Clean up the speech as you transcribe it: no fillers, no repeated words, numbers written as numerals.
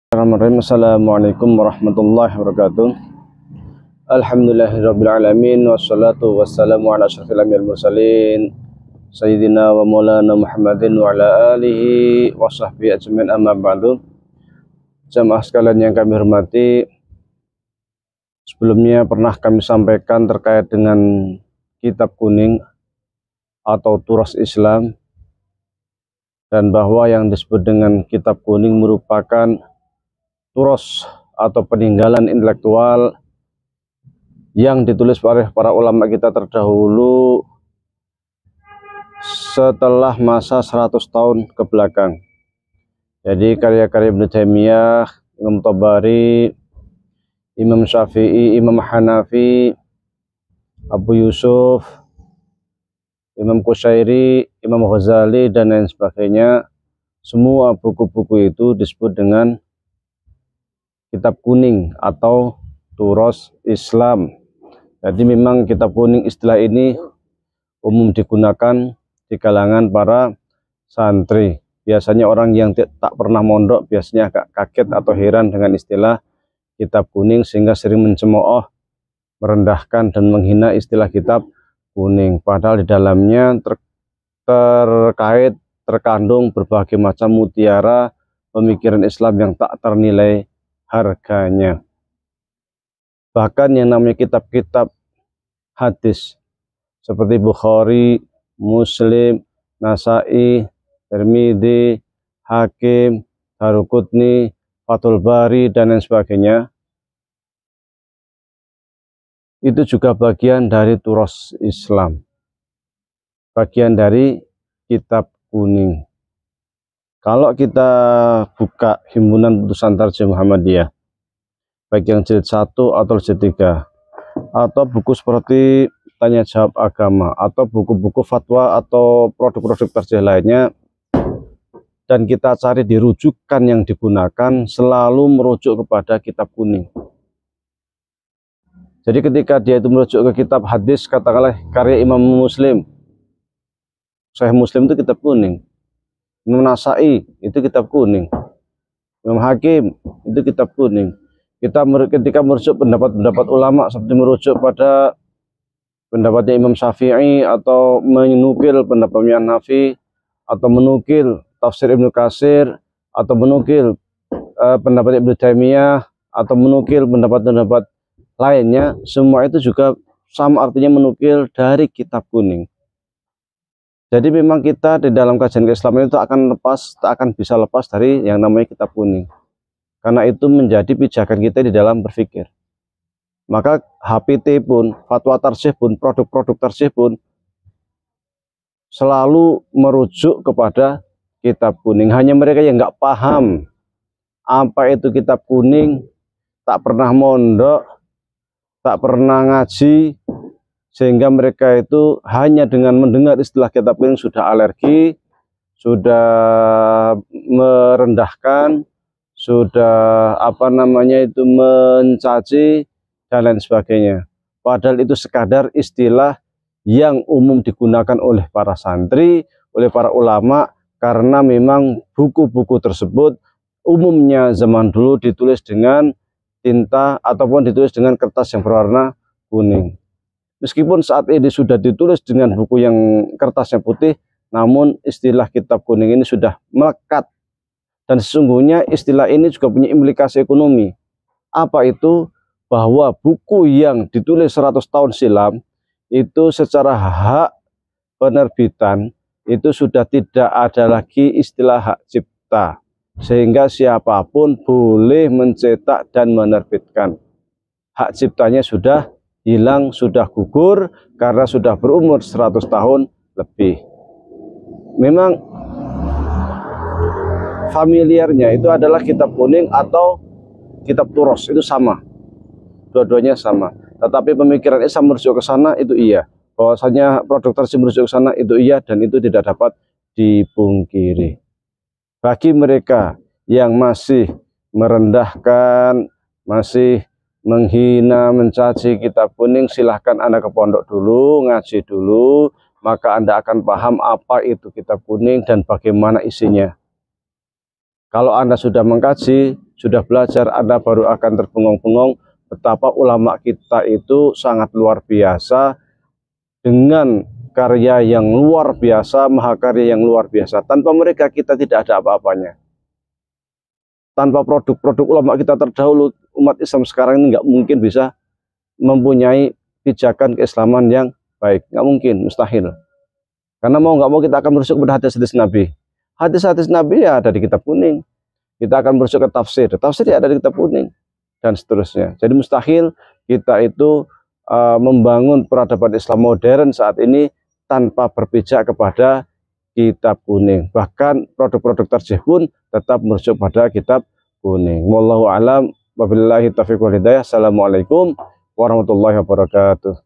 Bismillahirrahmanirrahim. Assalamualaikum warahmatullahi wabarakatuh. Alhamdulillahirrabbilalamin. Wassalatu wassalamu ala asyrafil anbiya'il mursalin Sayyidina wa maulana Muhammadin wa ala alihi wa sahbihi ajmain, amma ba'du. Jamaah sekalian yang kami hormati, sebelumnya pernah kami sampaikan terkait dengan kitab kuning atau turas Islam, dan bahwa yang disebut dengan kitab kuning merupakan turas atau peninggalan intelektual yang ditulis oleh para ulama kita terdahulu setelah masa 100 tahun ke belakang. Jadi karya-karya Ibnu Taimiyah, Imam Tabari, Imam Syafi'i, Imam Hanafi, Abu Yusuf, Imam Qushairi, Imam Ghazali, dan lain sebagainya, semua buku-buku itu disebut dengan kitab kuning atau turas Islam. Jadi memang kitab kuning, istilah ini umum digunakan di kalangan para santri. Biasanya orang yang tak pernah mondok biasanya agak kaget atau heran dengan istilah kitab kuning, sehingga sering mencemooh, merendahkan dan menghina istilah kitab kuning. Padahal di dalamnya terkandung berbagai macam mutiara pemikiran Islam yang tak ternilai harganya. Bahkan yang namanya kitab-kitab hadis seperti Bukhari, Muslim, Nasai, Tirmidzi, Hakim, Daruqutni, Fathul Bari, dan lain sebagainya, itu juga bagian dari turas Islam, bagian dari kitab kuning. Kalau kita buka Himpunan Putusan Tarjih Muhammadiyah, baik yang jilid 1 atau jilid 3, atau buku seperti Tanya Jawab Agama, atau buku-buku fatwa atau produk-produk tarjih lainnya, dan kita cari di rujukan yang digunakan, selalu merujuk kepada kitab kuning. Jadi ketika dia itu merujuk ke kitab hadis, katakanlah karya Imam Muslim, Sahih Muslim itu kitab kuning. Imam Nasai itu kitab kuning. Imam Hakim itu kitab kuning. Ketika merujuk pendapat-pendapat ulama, seperti merujuk pada pendapatnya Imam Syafi'i, atau menukil pendapatnya Hanafi, atau menukil tafsir Ibnu Katsir, atau menukil pendapat Ibnu Taimiyah, atau menukil pendapat-pendapat lainnya, semua itu juga sama artinya menukil dari kitab kuning. Jadi memang kita di dalam kajian keislaman itu tak akan bisa lepas dari yang namanya kitab kuning, karena itu menjadi pijakan kita di dalam berpikir. Maka HPT pun, fatwa tarjih pun, produk-produk tarjih pun selalu merujuk kepada kitab kuning. Hanya mereka yang nggak paham apa itu kitab kuning, tak pernah mondok, tak pernah ngaji, sehingga mereka itu hanya dengan mendengar istilah kitab kuning sudah alergi, sudah merendahkan, sudah mencaci dan lain sebagainya. Padahal itu sekadar istilah yang umum digunakan oleh para santri, oleh para ulama, karena memang buku-buku tersebut umumnya zaman dulu ditulis dengan tinta ataupun ditulis dengan kertas yang berwarna kuning. Meskipun saat ini sudah ditulis dengan buku yang kertasnya putih, namun istilah kitab kuning ini sudah melekat. Dan sesungguhnya istilah ini juga punya implikasi ekonomi. Apa itu? Bahwa buku yang ditulis 100 tahun silam itu secara hak penerbitan itu sudah tidak ada lagi istilah hak cipta, sehingga siapapun boleh mencetak dan menerbitkan. Hak ciptanya sudah hilang, sudah gugur, karena sudah berumur 100 tahun lebih. Memang familiarnya itu adalah kitab kuning atau kitab turas, itu sama, dua-duanya sama. Tetapi pemikiran Islam merujuk ke sana, itu iya. Bahwasanya produk tarjih merujuk ke sana, itu iya, dan itu tidak dapat dipungkiri. Bagi mereka yang masih merendahkan, masih menghina, mencaci kitab kuning, silahkan Anda ke pondok dulu, ngaji dulu, maka Anda akan paham apa itu kitab kuning dan bagaimana isinya. Kalau Anda sudah mengkaji, sudah belajar, Anda baru akan terbengong-bengong betapa ulama kita itu sangat luar biasa, dengan karya yang luar biasa, mahakarya yang luar biasa. Tanpa mereka kita tidak ada apa-apanya. Tanpa produk-produk ulama kita terdahulu, umat Islam sekarang ini nggak mungkin bisa mempunyai pijakan keislaman yang baik. Nggak mungkin, mustahil. Karena mau nggak mau kita akan merujuk kepada hadis-hadis Nabi. Hadis-hadis Nabi ya ada di kitab kuning. Kita akan merujuk ke tafsir. Tafsir ya ada di kitab kuning. Dan seterusnya. Jadi mustahil kita itu membangun peradaban Islam modern saat ini tanpa berpijak kepada kitab kuning. Bahkan produk-produk tarjih pun tetap merujuk pada kitab kuning. Wallahu a'lam, wabillahi taufiq wal hidayah. Assalamualaikum warahmatullahi wabarakatuh.